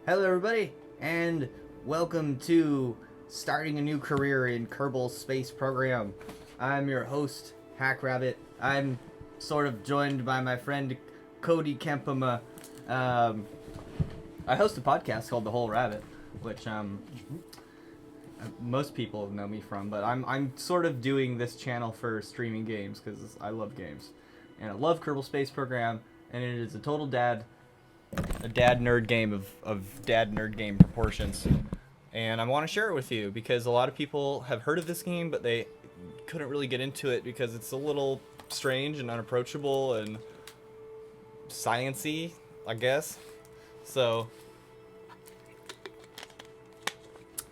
Hello, everybody, and welcome to starting a new career in Kerbal's space program. I'm your host, Hack Rabbit. I'm sort of joined by my friend Cody Kempema. I host a podcast called The Whole Rabbit, which most people know me from, but I'm sort of doing this channel for streaming games because I love games, and I love Kerbal Space Program, and it is a total dad nerd game of dad nerd game proportions, and I want to share it with you because a lot of people have heard of this game, but they couldn't really get into it because it's a little strange and unapproachable and science-y, I guess. So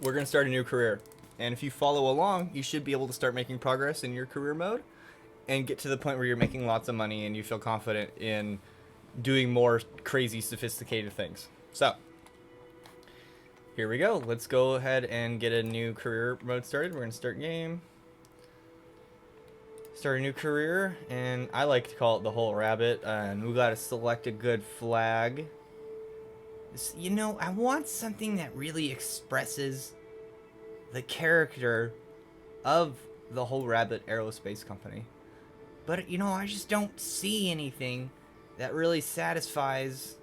we're gonna start a new career, and if you follow along, you should be able to start making progress in your career mode and get to the point where you're making lots of money and you feel confident in doing more crazy, sophisticated things. So, here we go. Let's go ahead and get a new career mode started. We're going to start game. Start a new career, and I like to call it the whole rabbit. And we got to select a good flag. You know, I want something that really expresses the character of the whole rabbit aerospace company. But, you know, I just don't see anything that really satisfies.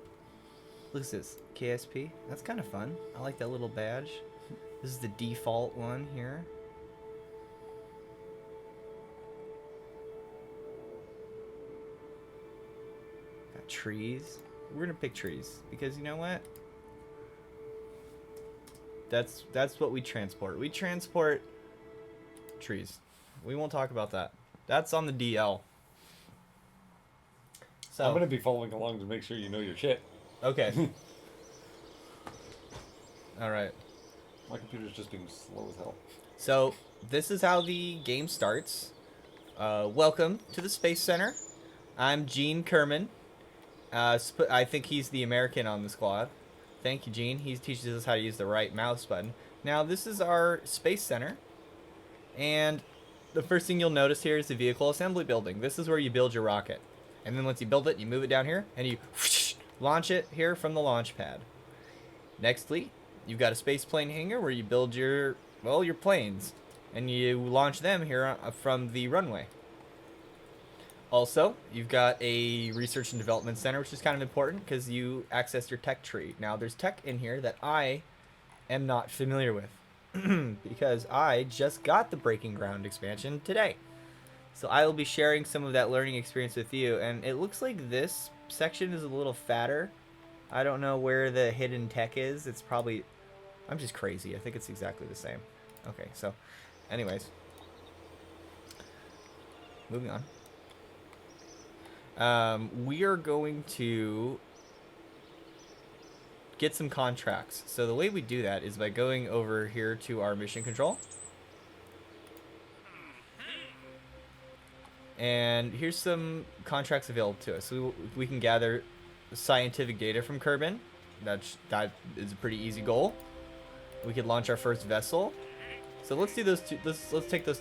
Look at this, KSP. That's kind of fun. I like that little badge. This is the default one here. Got trees. We're gonna pick trees because you know what? That's what we transport. We transport trees. We won't talk about that. That's on the DL. So, I'm going to be following along to make sure you know your shit. okay. All right. My computer's just being slow as hell. So this is how the game starts. Welcome to the Space Center. I'm Gene Kerman. I think he's the American on the squad. Thank you, Gene. He teaches us how to use the right mouse button. Now this is our Space Center, and the first thing you'll notice here is the vehicle assembly building. This is where you build your rocket. And then once you build it, you move it down here, and you launch it here from the launch pad. Nextly, you've got a space plane hangar where you build your planes, and you launch them here from the runway. Also, you've got a research and development center, which is kind of important because you access your tech tree. Now, there's tech in here that I am not familiar with because I just got the Breaking Ground expansion today. So I will be sharing some of that learning experience with you, and it looks like this section is a little fatter. I don't know where the hidden tech is. It's probably... I'm just crazy. I think it's exactly the same. Okay, so anyways. Moving on. We are going to get some contracts. So the way we do that is by going over here to our mission control. And here's some contracts available to us. So we can gather scientific data from Kerbin. That is a pretty easy goal. We could launch our first vessel. So let's do those two. Let's take those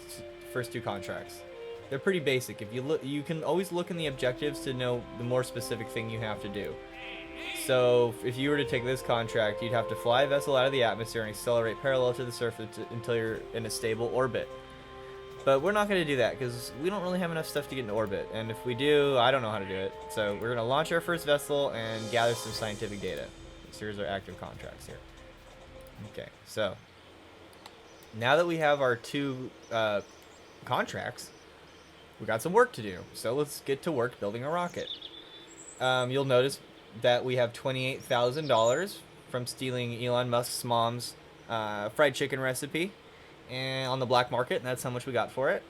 first two contracts. They're pretty basic. If you look, you can always look in the objectives to know the more specific thing you have to do. So if you were to take this contract, you'd have to fly a vessel out of the atmosphere and accelerate parallel to the surface until you're in a stable orbit. But we're not going to do that because we don't really have enough stuff to get into orbit. And if we do, I don't know how to do it. So we're going to launch our first vessel and gather some scientific data. So here's our active contracts here. Okay, so now that we have our two contracts, we got some work to do. So let's get to work building a rocket. You'll notice that we have $28,000 from stealing Elon Musk's mom's fried chicken recipe and on the black market, and that's how much we got for it.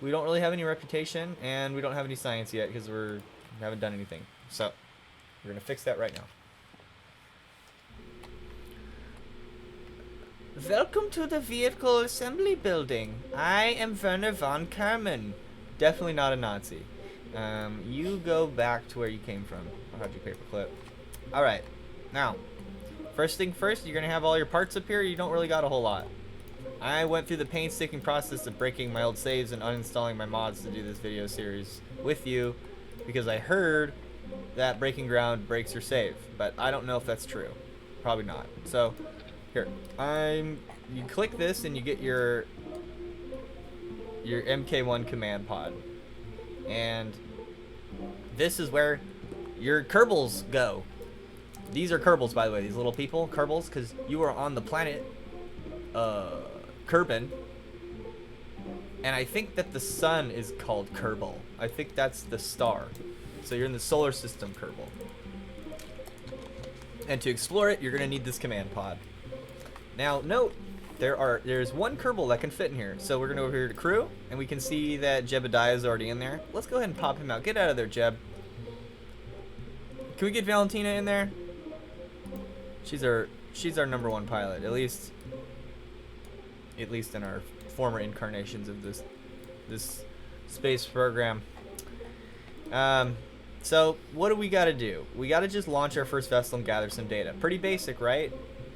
We don't really have any reputation, and we don't have any science yet because we haven't done anything. So we're gonna fix that right now. Welcome to the vehicle assembly building. I am Werner von Kerman. Definitely not a Nazi. You go back to where you came from. I'll have your paperclip. All right. Now, first thing first, you're gonna have all your parts up here. You don't really got a whole lot. I went through the painstaking process of breaking my old saves and uninstalling my mods to do this video series with you because I heard that Breaking Ground breaks your save, but I don't know if that's true. Probably not. So, here. You click this and you get your MK1 command pod. And this is where your Kerbals go. These are Kerbals, by the way. These little people, Kerbals, because you are on the planet Kerbin. And I think that the sun is called Kerbal. I think that's the star. So you're in the solar system, Kerbal. And to explore it, you're going to need this command pod. Now, note, there's one Kerbal that can fit in here. So we're going to go over here to crew, and we can see that Jebediah is already in there. Let's go ahead and pop him out. Get out of there, Jeb. Can we get Valentina in there? She's our #1 pilot, at least in our former incarnations of this space program. So what do we got to do? We got to just launch our first vessel and gather some data. Pretty basic, right?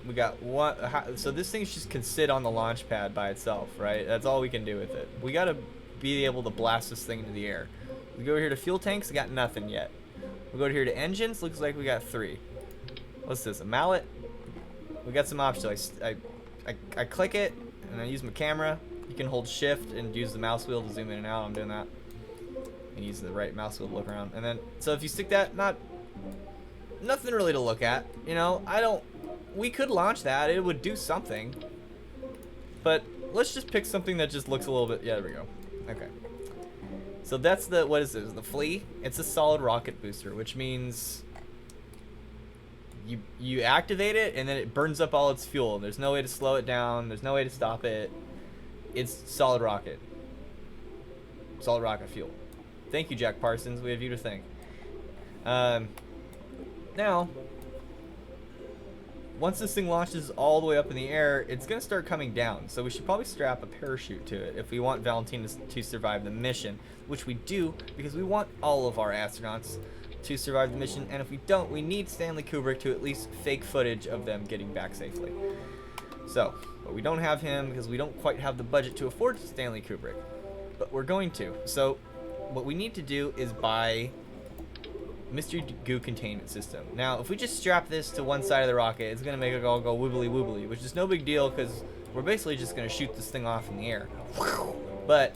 We got one. So this thing just can sit on the launch pad by itself, right? That's all we can do with it. We got to be able to blast this thing into the air. We go here to fuel tanks. Got nothing yet. We go here to engines. Looks like we got 3. What's this? A mallet? We got some options. I click it and I use my camera. You can hold shift and use the mouse wheel to zoom in and out. I'm doing that. And use the right mouse wheel to look around. And then, so if you stick that, nothing really to look at. You know, we could launch that. It would do something. But let's just pick something that just looks a little bit, yeah, there we go. Okay. So that's what is this? The Flea? It's a solid rocket booster, which means you activate it and then it burns up all its fuel. There's no way to slow it down. There's no way to stop it. It's solid rocket. Solid rocket fuel. Thank you, Jack Parsons. We have you to thank. Now, once this thing launches all the way up in the air, it's going to start coming down. So we should probably strap a parachute to it if we want Valentina to survive the mission, which we do because we want all of our astronauts to survive the mission. And if we don't, we need Stanley Kubrick to at least fake footage of them getting back safely. So, but we don't have him because we don't quite have the budget to afford Stanley Kubrick. But we're going to. So what we need to do is buy mystery goo containment system. Now, if we just strap this to one side of the rocket, it's going to make it all go woobly woobly, which is no big deal because we're basically just going to shoot this thing off in the air. But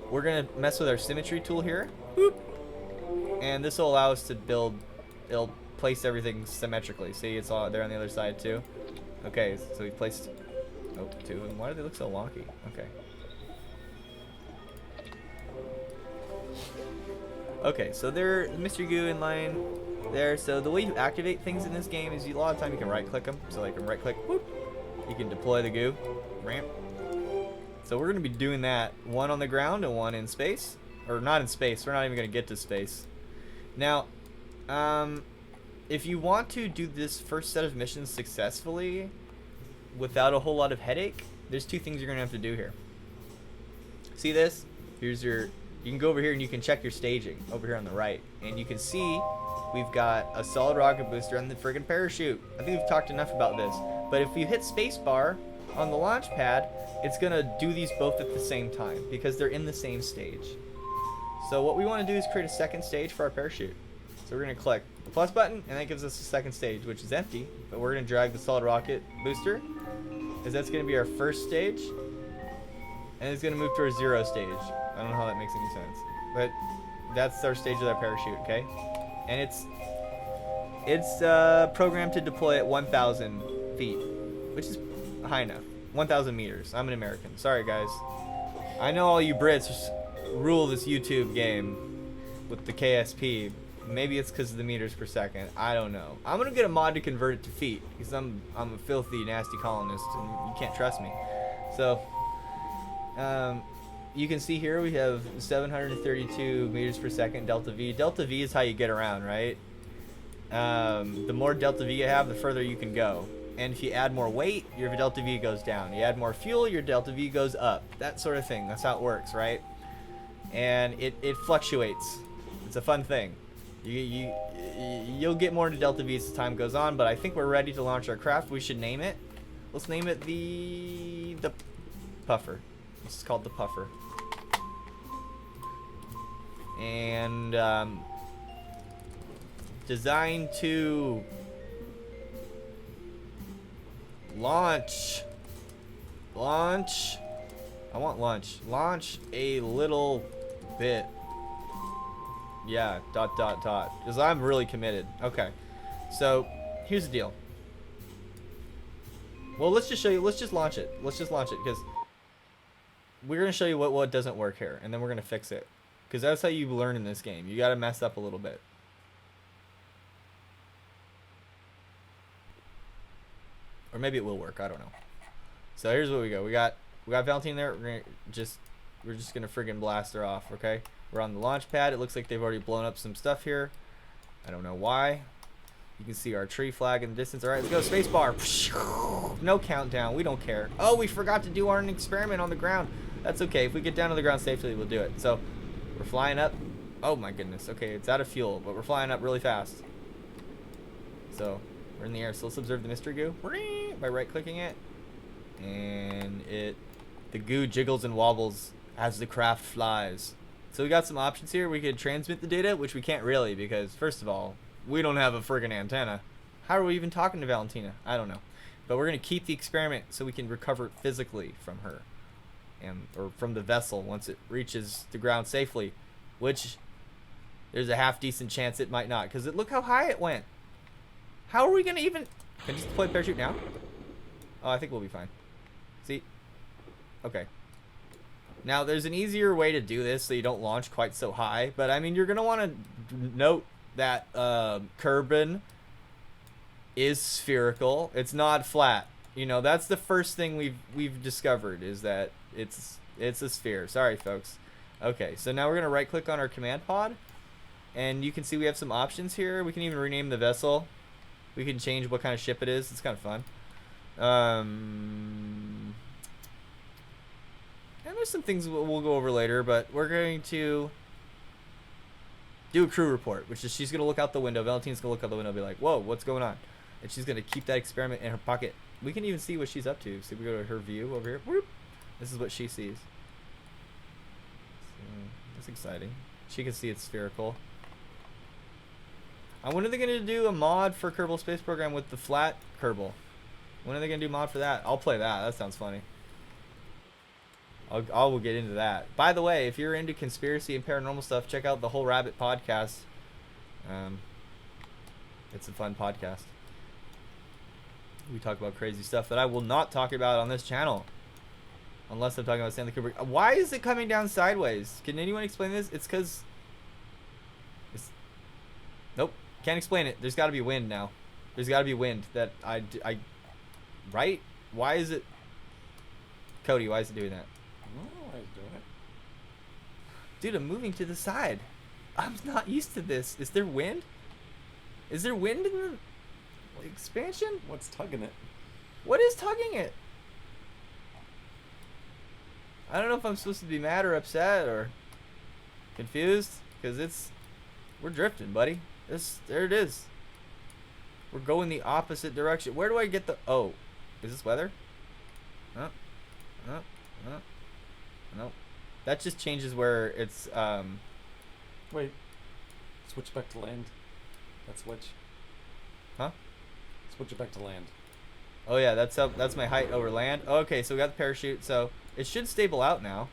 we're going to mess with our symmetry tool here. Boop. And this will allow us to it'll place everything symmetrically. See, it's all there on the other side too. Okay, so we placed, 2. And why do they look so wonky? Okay. Okay, so they're mystery goo in line there. So the way you activate things in this game is a lot of time you can right click them. So like right click, whoop, you can deploy the goo, ramp. So we're going to be doing that, one on the ground and one in space. Or not in space, we're not even going to get to space. Now, if you want to do this first set of missions successfully without a whole lot of headache, there's 2 things you're going to have to do here. See this? Here's you can go over here and you can check your staging over here on the right. And you can see we've got a solid rocket booster and the friggin' parachute. I think we've talked enough about this. But if you hit spacebar on the launch pad, it's going to do these both at the same time because they're in the same stage. So what we want to do is create a second stage for our parachute. So we're going to click the plus button and that gives us a second stage, which is empty. But we're going to drag the solid rocket booster, because that's going to be our first stage. And it's going to move to our 0 stage. I don't know how that makes any sense. But that's our stage of our parachute, okay? And it's programmed to deploy at 1,000 feet, which is high enough. 1,000 meters. I'm an American. Sorry, guys. I know all you Brits rule this YouTube game with the KSP. Maybe it's because of the meters per second. I don't know. I'm gonna get a mod to convert it to feet because I'm a filthy, nasty colonist, and you can't trust me. So, you can see here we have 732 meters per second delta V. Delta V is how you get around, right? The more delta V you have, the further you can go. And if you add more weight, your delta V goes down. You add more fuel, your delta V goes up. That sort of thing. That's how it works, right? And it fluctuates. It's a fun thing. You'll get more into delta V as time goes on, but I think we're ready to launch our craft. We should name it. Let's name it the Puffer. This is called the Puffer. And designed to Launch. Launch. I want lunch. Launch a little bit. Yeah, dot, dot, dot. Because I'm really committed. Okay. So, here's the deal. Well, let's just show you. Let's just launch it. Let's just launch it because we're going to show you what doesn't work here. And then we're going to fix it. Because that's how you learn in this game. You got to mess up a little bit. Or maybe it will work. I don't know. So here's what we got. We got Valentina there. We're just gonna friggin' blast her off. Okay. We're on the launch pad. It looks like they've already blown up some stuff here. I don't know why. You can see our tree flag in the distance. All right, let's go. Space bar. No countdown. We don't care. Oh, we forgot to do our experiment on the ground. That's okay. If we get down to the ground safely, we'll do it. So we're flying up. Oh my goodness. Okay, it's out of fuel, but we're flying up really fast. So we're in the air. So let's observe the mystery goo by right-clicking it, and the goo jiggles and wobbles as the craft flies. So we got some options here. We could transmit the data, which we can't really because first of all, we don't have a friggin' antenna. How are we even talking to Valentina? I don't know. But we're gonna keep the experiment so we can recover it physically from her, or from the vessel once it reaches the ground safely, which there's a half decent chance it might not, because look how high it went. How are we gonna even? Can I just deploy the parachute now? Oh, I think we'll be fine. See? Okay. Now, there's an easier way to do this so you don't launch quite so high, but I mean, you're gonna want to note that Kerbal is spherical. It's not flat. You know, that's the first thing we've discovered is that it's a sphere. Sorry, folks. Okay, so now we're gonna right-click on our command pod, and you can see we have some options here. We can even rename the vessel. We can change what kind of ship it is. It's kind of fun. And there's some things we'll go over later, but we're going to do a crew report, which is she's going to look out the window. Valentina's going to look out the window and be like, whoa, what's going on? And she's going to keep that experiment in her pocket. We can even see what she's up to. So we go to her view over here. Whoop. This is what she sees. So that's exciting. She can see it's spherical. When are they going to do a mod for Kerbal Space Program with the flat Kerbal? When are they going to do a mod for that? I'll play that. That sounds funny. I'll get into that. By the way, if you're into conspiracy and paranormal stuff, check out the Whole Rabbit podcast. It's a fun podcast. We talk about crazy stuff that I will not talk about on this channel. Unless I'm talking about Stanley Kubrick. Why is it coming down sideways? Can anyone explain this? It's because... Nope. Can't explain it. There's got to be wind now. There's got to be wind that I... Right? Why is it... Cody, why is it doing that? I don't know why he's doing it. Dude, I'm moving to the side. I'm not used to this. Is there wind? Is there wind in the expansion? What's tugging it? What is tugging it? I don't know if I'm supposed to be mad or upset or confused, because we're drifting, buddy. There it is. We're going the opposite direction. Where do I get the... Oh, is this weather? No. That just changes where it's... Wait. Switch back to land. That switch. Huh? Switch it back to land. Oh yeah, that's my height over land. Okay, so we got the parachute, so it should stable out now,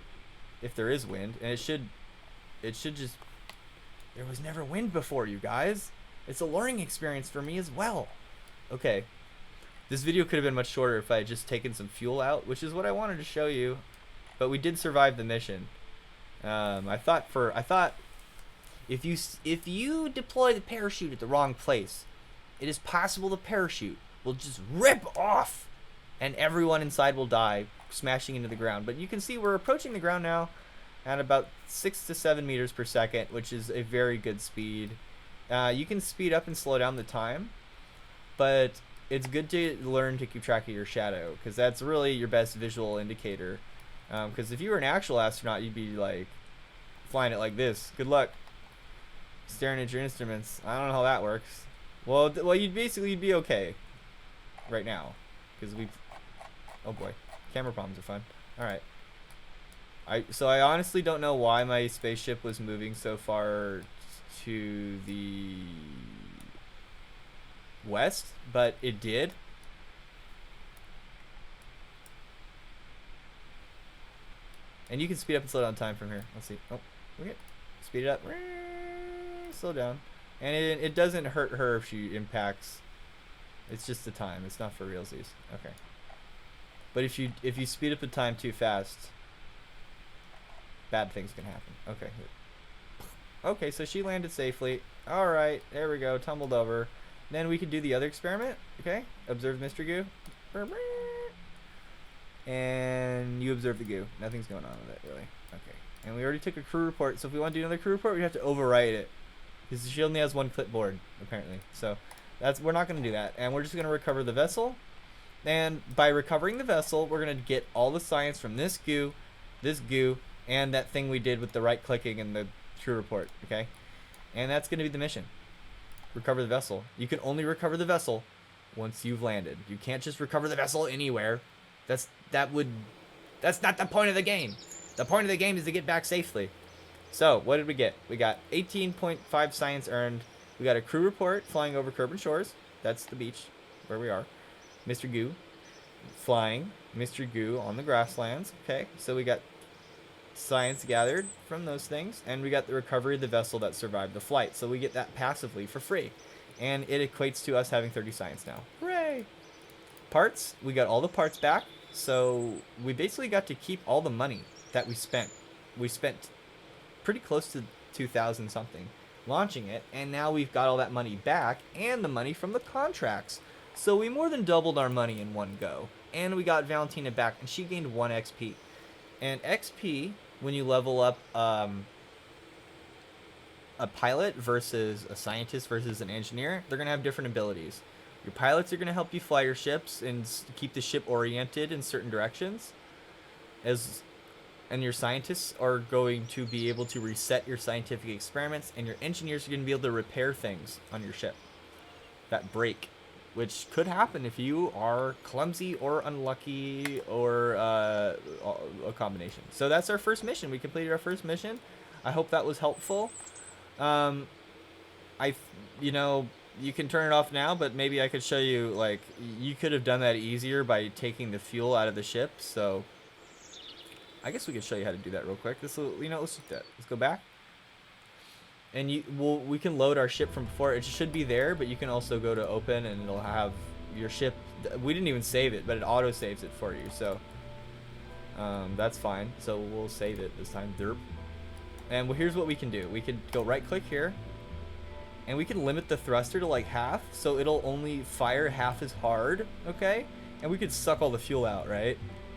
if there is wind, and it should just... There was never wind before, you guys. It's a learning experience for me as well. Okay. This video could have been much shorter if I had just taken some fuel out, which is what I wanted to show you. But we did survive the mission. I thought if you deploy the parachute at the wrong place, it is possible the parachute will just rip off and everyone inside will die, smashing into the ground. But you can see we're approaching the ground now at about 6 to 7 meters per second, which is a very good speed. You can speed up and slow down the time, but it's good to learn to keep track of your shadow, because that's really your best visual indicator. Because if you were an actual astronaut, you'd be like flying it like this. Good luck staring at your instruments. I don't know how that works. Well, you'd be okay right now, because oh boy, camera problems are fun. All right. So I honestly don't know why my spaceship was moving so far to the west, but it did. And you can speed up and slow down time from here. Let's see. Oh, okay. Speed it up. Slow down. And it doesn't hurt her if she impacts. It's just the time. It's not for realsies. Okay. But if you speed up the time too fast, bad things can happen. Okay. Okay, so she landed safely. All right, there we go. Tumbled over. Then we can do the other experiment. Okay. Observe Mr. Goo. And you observe the goo. Nothing's going on with it, really. Okay. And we already took a crew report, so if we want to do another crew report, we have to overwrite it. Because she only has one clipboard, apparently. So we're not going to do that. And we're just going to recover the vessel. And by recovering the vessel, we're going to get all the science from this goo, and that thing we did with the right-clicking and the crew report, okay? And that's going to be the mission. Recover the vessel. You can only recover the vessel once you've landed. You can't just recover the vessel anywhere. That's not the point of the game. The point of the game is to get back safely. So, what did we get? We got 18.5 science earned. We got a crew report flying over Kerbal Shores. That's the beach where we are. Mr. Goo flying. Mr. Goo on the grasslands. Okay, so we got science gathered from those things. And we got the recovery of the vessel that survived the flight. So we get that passively for free. And it equates to us having 30 science now. Hooray! Parts. We got all the parts back. So we basically got to keep all the money that we spent. We spent pretty close to 2,000 something launching it, and now we've got all that money back and the money from the contracts. So we more than doubled our money in one go, and we got Valentina back, and she gained 1 XP. And XP, when you level up a pilot versus a scientist versus an engineer, they're going to have different abilities. Your pilots are going to help you fly your ships and keep the ship oriented in certain directions. And your scientists are going to be able to reset your scientific experiments, and your engineers are going to be able to repair things on your ship that break, which could happen if you are clumsy or unlucky or a combination. So that's our first mission. We completed our first mission. I hope that was helpful. You can turn it off now, but maybe I could show you, like, you could have done that easier by taking the fuel out of the ship. So I guess we could show you how to do that real quick. Let's do that. Let's go back. And we can load our ship from before. It should be there, but you can also go to open and it'll have your ship. We didn't even save it, but it auto saves it for you. So that's fine. So we'll save it this time. Derp. And here's what we can do. We can go right click here. And we can limit the thruster to like half, so it'll only fire half as hard, okay? And we could suck all the fuel out, right?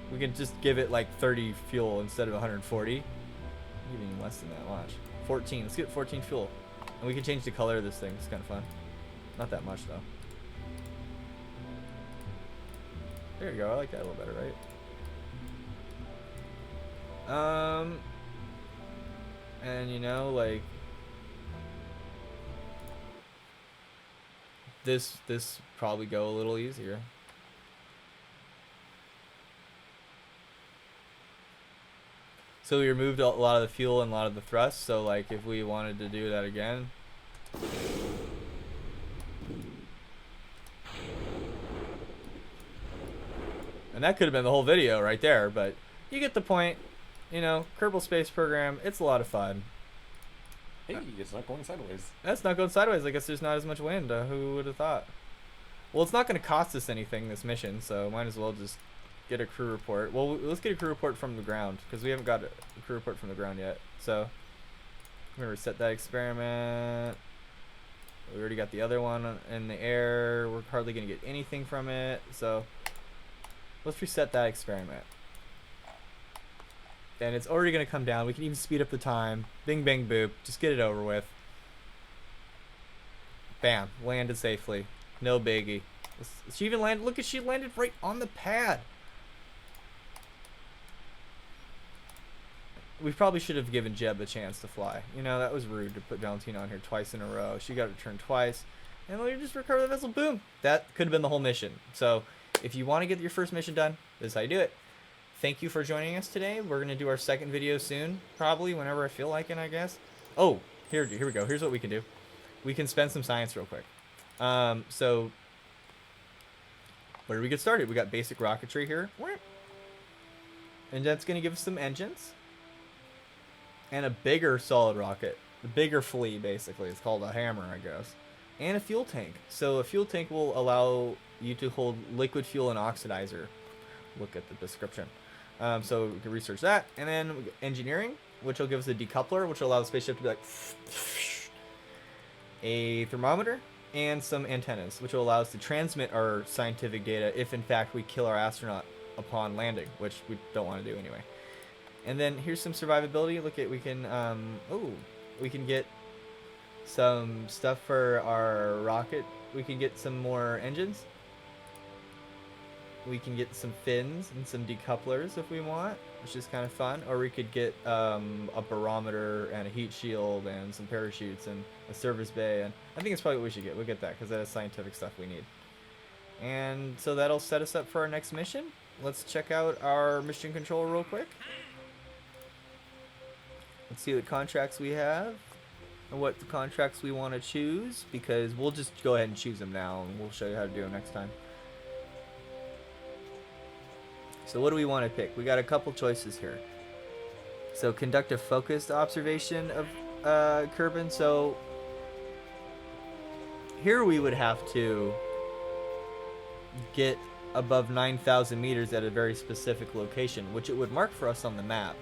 We can just give it like 30 fuel instead of 140. Even less than that, watch. 14, let's get 14 fuel. And we can change the color of this thing, it's kind of fun. Not that much though. There you go, I like that a little better, right? And you know, like, this probably go a little easier. So we removed a lot of the fuel and a lot of the thrust, so like if we wanted to do that again, and that could have been the whole video right there, but you get the point. You know, Kerbal Space Program, it's a lot of fun. Hey, it's not going sideways. That's not going sideways. I guess there's not as much wind. Who would have thought? Well, it's not going to cost us anything, this mission, so might as well just get a crew report. Well, let's get a crew report from the ground, because we haven't got a crew report from the ground yet. So, I'm going to reset that experiment. We already got the other one in the air. We're hardly going to get anything from it. So, let's reset that experiment. And it's already going to come down. We can even speed up the time. Bing, bang, boop. Just get it over with. Bam. Landed safely. No biggie. She even landed. Look at, she landed right on the pad. We probably should have given Jeb a chance to fly. You know, that was rude to put Valentina on here twice in a row. She got returned twice. And we just recover the vessel. Boom. That could have been the whole mission. So, if you want to get your first mission done, this is how you do it. Thank you for joining us today. We're going to do our second video soon. Probably whenever I feel like it, I guess. Oh, here we go. Here's what we can do. We can spend some science real quick. So, where do we get started? We got basic rocketry here. And that's going to give us some engines. and a bigger solid rocket. The bigger flea, basically. It's called a hammer, I guess. And a fuel tank. So a fuel tank will allow you to hold liquid fuel and oxidizer. Look at the description. So we can research that. And then engineering, which will give us a decoupler, which will allow the spaceship to be like a thermometer, and some antennas, which will allow us to transmit our scientific data if in fact we kill our astronaut upon landing, which we don't want to do anyway. And then here's some survivability. Look at, we can we can get some stuff for our rocket. We can get some more engines. We can get some fins and some decouplers if we want, which is kind of fun. Or we could get a barometer and a heat shield and some parachutes and a service bay. And I think it's probably what we should get. We'll get that because that is scientific stuff we need. And so that'll set us up for our next mission. Let's check out our mission control real quick. Let's see what contracts we have and what the contracts we want to choose, because we'll just go ahead and choose them now and we'll show you how to do them next time. So what do we want to pick? We got a couple choices here. So conduct a focused observation of Kerbal. So here we would have to get above 9,000 meters at a very specific location, which it would mark for us on the map.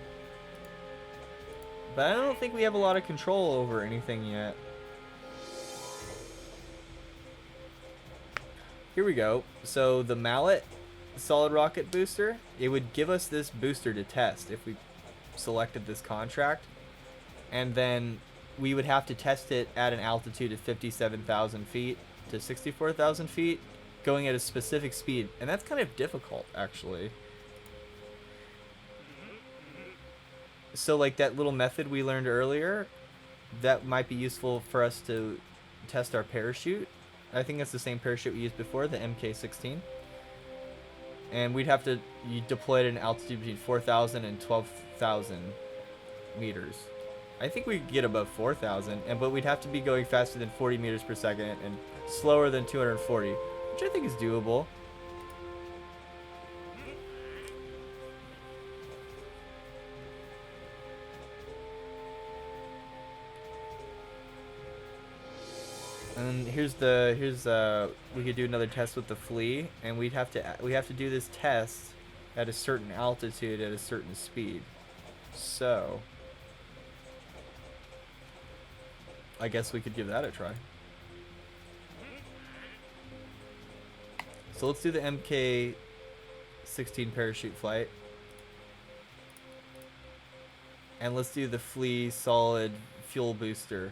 But I don't think we have a lot of control over anything yet. Here we go. So the mallet solid rocket booster, it would give us this booster to test if we selected this contract, and then we would have to test it at an altitude of 57,000 feet to 64,000 feet, going at a specific speed, and that's kind of difficult actually. So like that little method we learned earlier, that might be useful for us to test our parachute. I think that's the same parachute we used before, the MK16. And we'd have to deploy it at an altitude between 4,000 and 12,000 meters. I think we could get above 4,000, but we'd have to be going faster than 40 meters per second and slower than 240, which I think is doable. And here's we could do another test with the flea, and we have to do this test at a certain altitude at a certain speed. So I guess we could give that a try. So let's do the MK16 parachute flight, and let's do the flea solid fuel booster.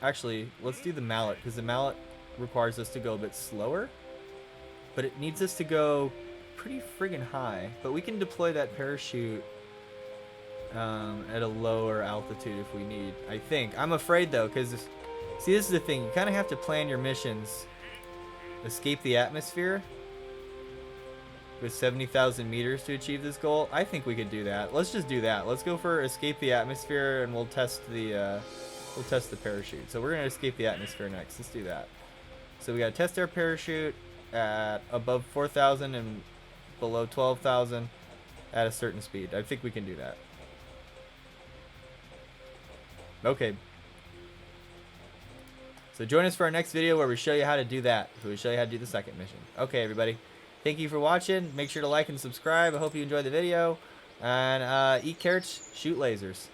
Actually, let's do the mallet, because the mallet requires us to go a bit slower, but it needs us to go pretty friggin' high. But we can deploy that parachute at a lower altitude if we need, I think. I'm afraid though, because see, this is the thing, you kind of have to plan your missions. Escape the atmosphere with 70,000 meters to achieve this goal. I think we could do that. Let's just do that. Let's go for escape the atmosphere, and we'll test the parachute. So we're gonna escape the atmosphere next. Let's do that. So we gotta test our parachute at above 4,000 and below 12,000 at a certain speed. I think we can do that. Okay. So join us for our next video where we show you how to do that. So we show you how to do the second mission. Okay, everybody. Thank you for watching. Make sure to like and subscribe. I hope you enjoyed the video. And eat carrots, shoot lasers.